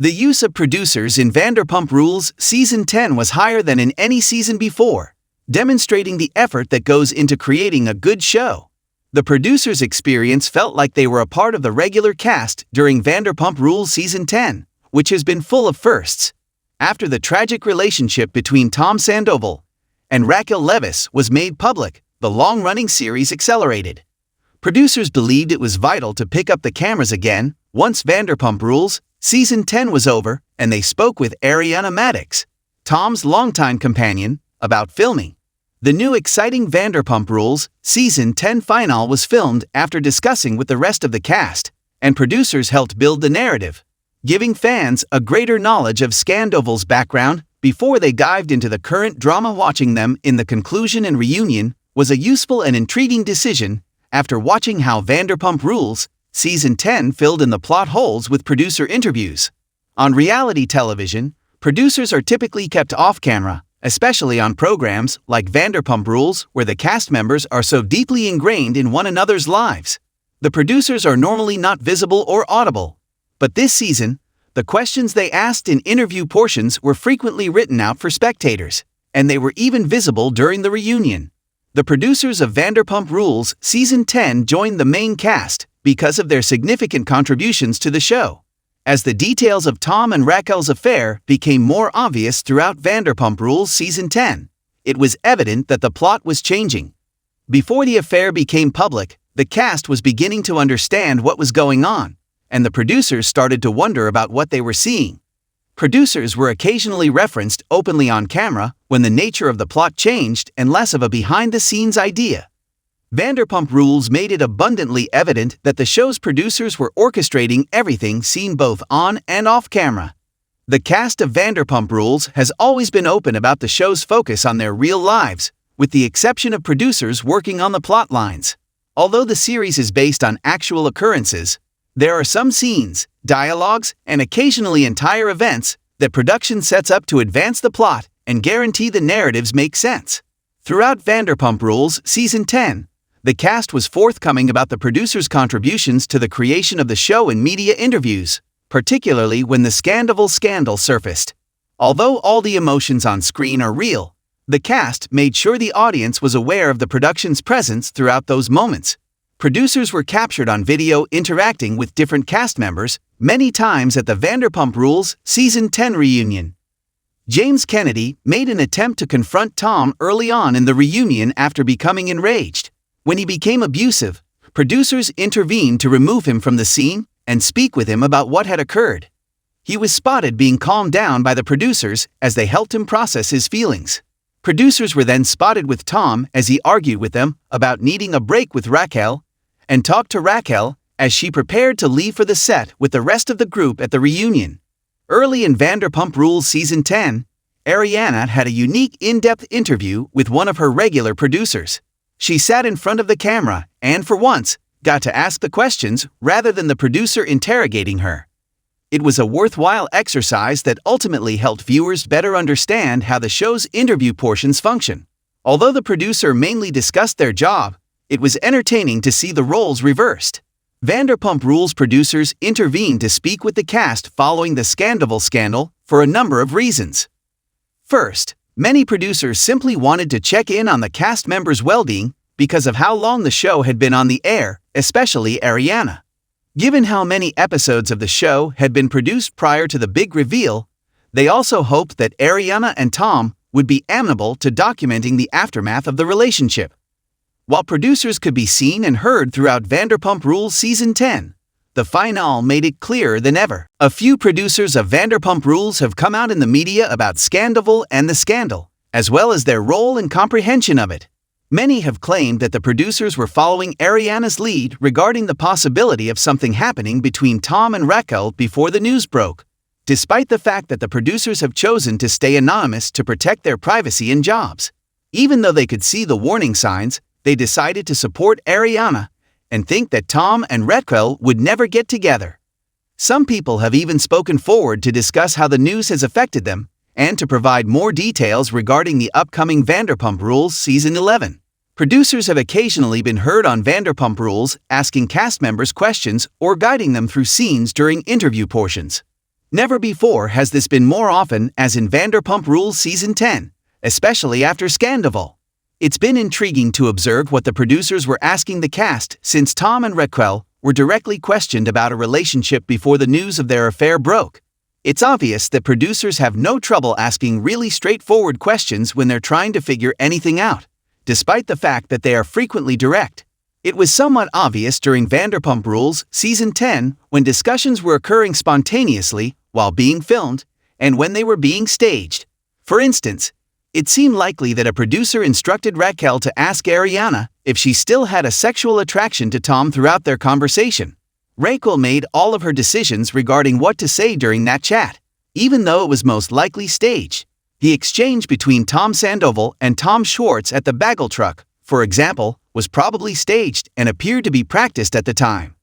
The use of producers in Vanderpump Rules Season 10 was higher than in any season before, demonstrating the effort that goes into creating a good show. The producers' experience felt like they were a part of the regular cast during Vanderpump Rules Season 10, which has been full of firsts. After the tragic relationship between Tom Sandoval and Raquel was made public, the long-running series accelerated. Producers believed it was vital to pick up the cameras again once Vanderpump Rules Season 10 was over, and they spoke with Ariana Madix, Tom's longtime companion, about filming. The new exciting Vanderpump Rules Season 10 finale was filmed after discussing with the rest of the cast, and producers helped build the narrative, giving fans a greater knowledge of Sandoval's background before they dived into the current drama. Watching them in the conclusion and reunion was a useful and intriguing decision after watching how Vanderpump Rules Season 10 filled in the plot holes with producer interviews. On reality television, producers are typically kept off camera, especially on programs like Vanderpump Rules, where the cast members are so deeply ingrained in one another's lives. The producers are normally not visible or audible. But this season, the questions they asked in interview portions were frequently written out for spectators, and they were even visible during the reunion. The producers of Vanderpump Rules Season 10 joined the main cast because of their significant contributions to the show. As the details of Tom and Raquel's affair became more obvious throughout Vanderpump Rules Season 10, it was evident that the plot was changing. Before the affair became public, the cast was beginning to understand what was going on, and the producers started to wonder about what they were seeing. Producers were occasionally referenced openly on camera when the nature of the plot changed and less of a behind-the-scenes idea. Vanderpump Rules made it abundantly evident that the show's producers were orchestrating everything seen both on and off camera. The cast of Vanderpump Rules has always been open about the show's focus on their real lives, with the exception of producers working on the plot lines. Although the series is based on actual occurrences, there are some scenes, dialogues, and occasionally entire events that production sets up to advance the plot and guarantee the narratives make sense. Throughout Vanderpump Rules Season 10, the cast was forthcoming about the producers' contributions to the creation of the show in media interviews, particularly when the Sandoval scandal surfaced. Although all the emotions on screen are real, the cast made sure the audience was aware of the production's presence throughout those moments. Producers were captured on video interacting with different cast members, many times at the Vanderpump Rules Season 10 reunion. James Kennedy made an attempt to confront Tom early on in the reunion after becoming enraged. When he became abusive, producers intervened to remove him from the scene and speak with him about what had occurred. He was spotted being calmed down by the producers as they helped him process his feelings. Producers were then spotted with Tom as he argued with them about needing a break with Raquel, and talked to Raquel as she prepared to leave for the set with the rest of the group at the reunion. Early in Vanderpump Rules Season 10, Ariana had a unique in-depth interview with one of her regular producers. She sat in front of the camera and, for once, got to ask the questions rather than the producer interrogating her. It was a worthwhile exercise that ultimately helped viewers better understand how the show's interview portions function. Although the producer mainly discussed their job, it was entertaining to see the roles reversed. Vanderpump Rules producers intervened to speak with the cast following the Sandoval scandal for a number of reasons. First, many producers simply wanted to check in on the cast members' well-being because of how long the show had been on the air, especially Ariana. Given how many episodes of the show had been produced prior to the big reveal, they also hoped that Ariana and Tom would be amenable to documenting the aftermath of the relationship. While producers could be seen and heard throughout Vanderpump Rules Season 10, the finale made it clearer than ever. A few producers of Vanderpump Rules have come out in the media about Sandoval and the scandal, as well as their role and comprehension of it. Many have claimed that the producers were following Ariana's lead regarding the possibility of something happening between Tom and Raquel before the news broke, despite the fact that the producers have chosen to stay anonymous to protect their privacy and jobs. Even though they could see the warning signs, they decided to support Ariana and think that Tom and Raquel would never get together. Some people have even spoken forward to discuss how the news has affected them and to provide more details regarding the upcoming Vanderpump Rules Season 11. Producers have occasionally been heard on Vanderpump Rules asking cast members questions or guiding them through scenes during interview portions. Never before has this been more often as in Vanderpump Rules Season 10, especially after Sandoval. It's been intriguing to observe what the producers were asking the cast since Tom and Raquel were directly questioned about a relationship before the news of their affair broke. It's obvious that producers have no trouble asking really straightforward questions when they're trying to figure anything out, despite the fact that they are frequently direct. It was somewhat obvious during Vanderpump Rules Season 10 when discussions were occurring spontaneously while being filmed and when they were being staged. For instance, it seemed likely that a producer instructed Raquel to ask Ariana if she still had a sexual attraction to Tom throughout their conversation. Raquel made all of her decisions regarding what to say during that chat, even though it was most likely staged. The exchange between Tom Sandoval and Tom Schwartz at the bagel truck, for example, was probably staged and appeared to be practiced at the time.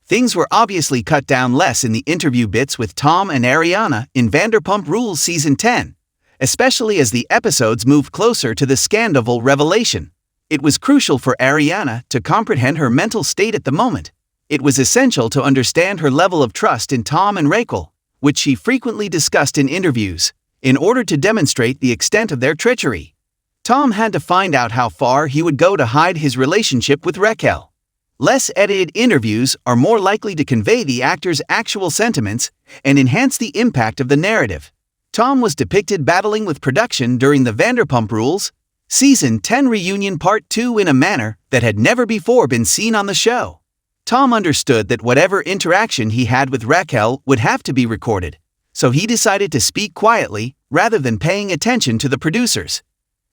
Things were obviously cut down less in the interview bits with Tom and Ariana in Vanderpump Rules Season 10, especially as the episodes moved closer to the Sandoval revelation. It was crucial for Ariana to comprehend her mental state at the moment. It was essential to understand her level of trust in Tom and Raquel, which she frequently discussed in interviews, in order to demonstrate the extent of their treachery. Tom had to find out how far he would go to hide his relationship with Raquel. Less edited interviews are more likely to convey the actor's actual sentiments and enhance the impact of the narrative. Tom was depicted battling with production during the Vanderpump Rules Season 10 Reunion Part 2 in a manner that had never before been seen on the show. Tom understood that whatever interaction he had with Raquel would have to be recorded, so he decided to speak quietly rather than paying attention to the producers.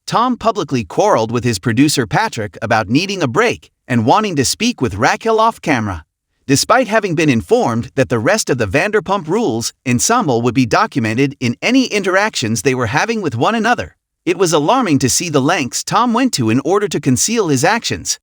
Tom publicly quarreled with his producer Patrick about needing a break and wanting to speak with Raquel off-camera, despite having been informed that the rest of the Vanderpump Rules ensemble would be documented in any interactions they were having with one another. It was alarming to see the lengths Tom went to in order to conceal his actions.